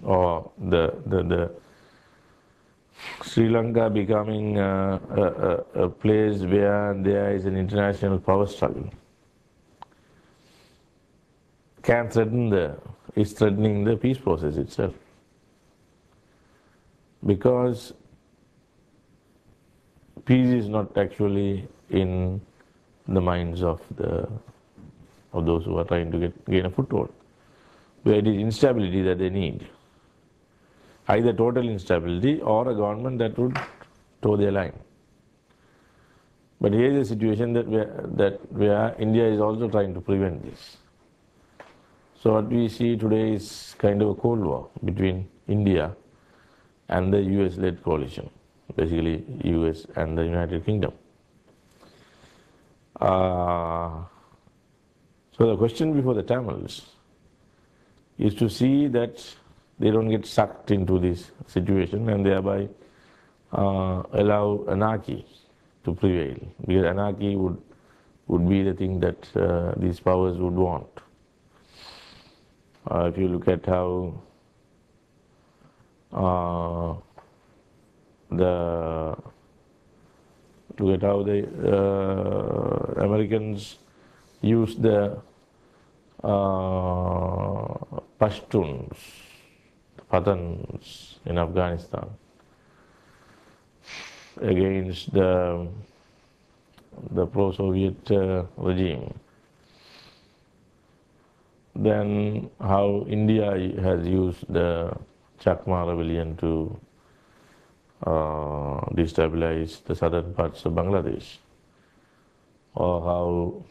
or the Sri Lanka becoming a place where there is an international power struggle is threatening the peace process itself. Because peace is not actually in the minds of those who are trying to gain a foothold, where it is instability that they need. Either total instability or a government that would toe their line. But here is a situation where India is also trying to prevent this. So what we see today is kind of a cold war between India and the US-led coalition, basically US and the United Kingdom. So the question before the Tamils is to see that they don't get sucked into this situation and thereby allow anarchy to prevail, because anarchy would be the thing that these powers would want. If you look at how the Americans use the Pashtuns, Pathans in Afghanistan against the pro-Soviet regime. Then how India has used the Chakma rebellion to destabilize the southern parts of Bangladesh, or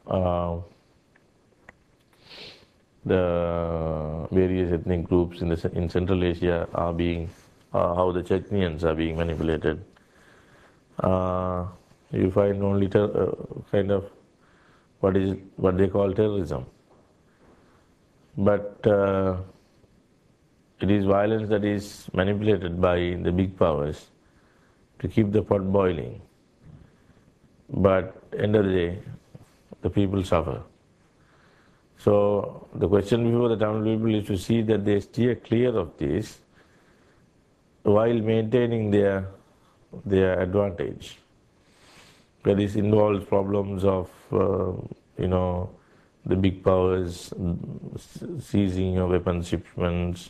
how the various ethnic groups in Central Asia are being, how the Chechnyans are being manipulated. You find only kind of what they call terrorism. But it is violence that is manipulated by the big powers to keep the pot boiling. But end of the day, the people suffer. So the question before the Tamil people is to see that they steer clear of this while maintaining their advantage. But this involves problems of the big powers seizing your weapons shipments,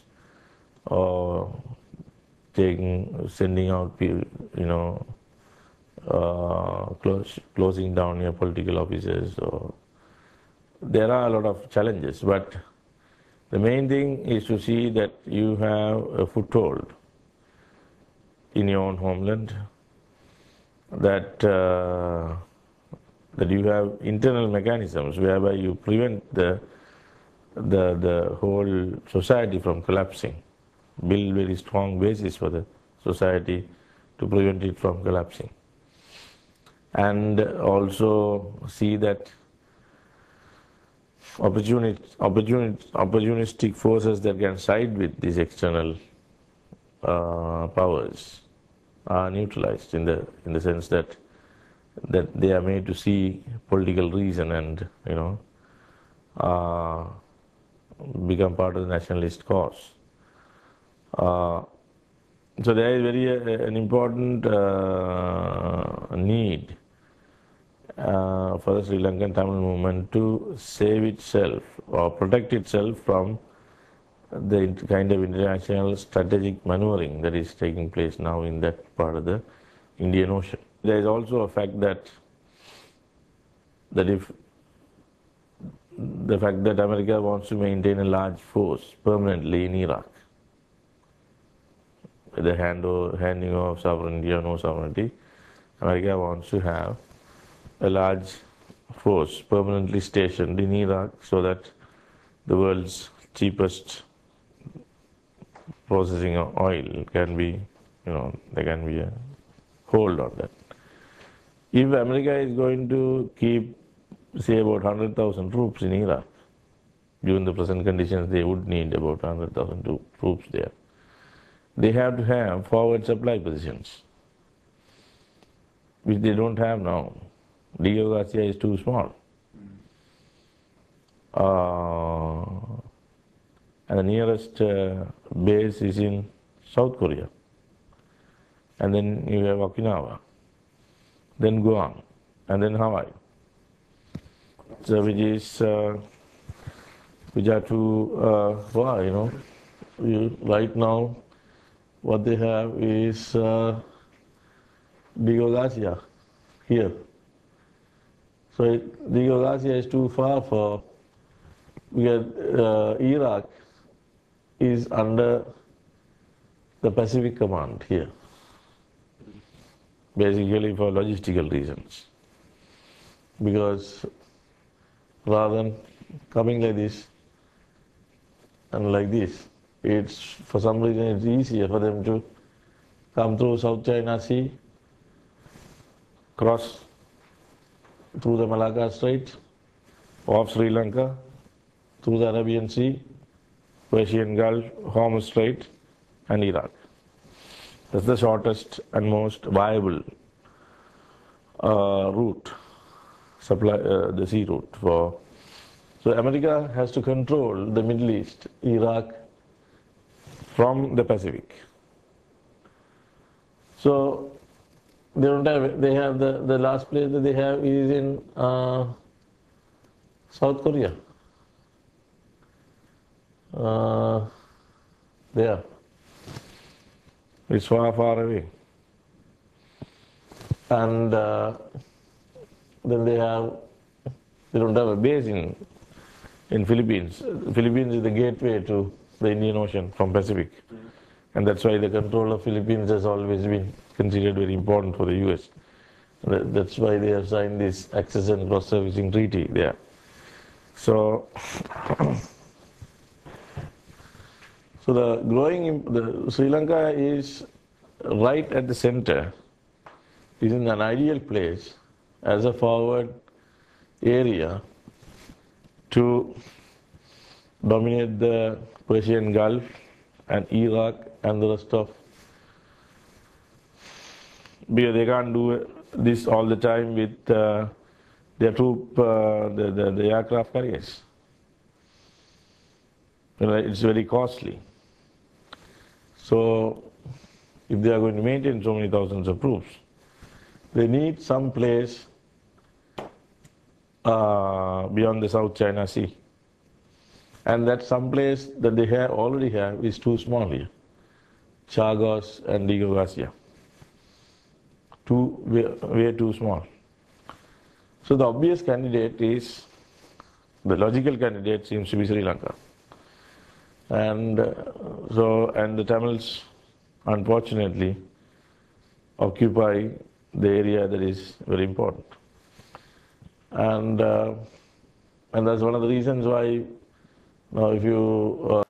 or sending out people, closing down your political offices. Or there are a lot of challenges, but the main thing is to see that you have a foothold in your own homeland, that you have internal mechanisms whereby you prevent the whole society from collapsing, build very strong basis for the society to prevent it from collapsing, and also see that opportunistic forces that can side with these external powers are neutralized in the sense that they are made to see political reason and become part of the nationalist cause. So there is an important need for the Sri Lankan Tamil movement to save itself or protect itself from the kind of international strategic maneuvering that is taking place now in that part of the Indian Ocean. There is also a fact that if the fact that America wants to maintain a large force permanently in Iraq, with the handing of sovereignty or no sovereignty, America wants to have a large force permanently stationed in Iraq so that the world's cheapest processing of oil can be, there can be a hold on that. If America is going to keep, say, about 100,000 troops in Iraq, given the present conditions, they would need about 100,000 troops there. They have to have forward supply positions, which they don't have now. Rio Garcia is too small. and the nearest base is in South Korea. And then you have Okinawa, then Guam, and then Hawaii. So which are to fly, right now what they have is Digogasia here. So Digogasia is too far for, because Iraq is under the Pacific Command here, basically for logistical reasons. Because rather than coming like this and like this, it's for some reason it's easier for them to come through South China Sea, cross through the Malacca Strait, off Sri Lanka, through the Arabian Sea, Persian Gulf, Hormuz Strait, and Iraq. That's the shortest and most viable route, the sea route for. So America has to control the Middle East, Iraq, from the Pacific. So they don't have. They have the last place that they have is in South Korea. There. It's far, far away. And then they don't have a base in Philippines. Philippines is the gateway to the Indian Ocean from Pacific. And that's why the control of Philippines has always been considered very important for the US. That's why they have signed this Access and Cross-Servicing Treaty there. So, so the Sri Lanka is right at the center, is in an ideal place as a forward area to dominate the Persian Gulf and Iraq and the rest of, because they can't do this all the time with their the aircraft carriers. It's very costly. So if they are going to maintain so many thousands of troops, they need some place beyond the South China Sea. And that some place that they already have is too small here. Chagos and Digogasia. Way too small. So the obvious candidate is, the logical candidate seems to be Sri Lanka. And the Tamils, unfortunately, occupy the area that is very important. And that's one of the reasons why, now if you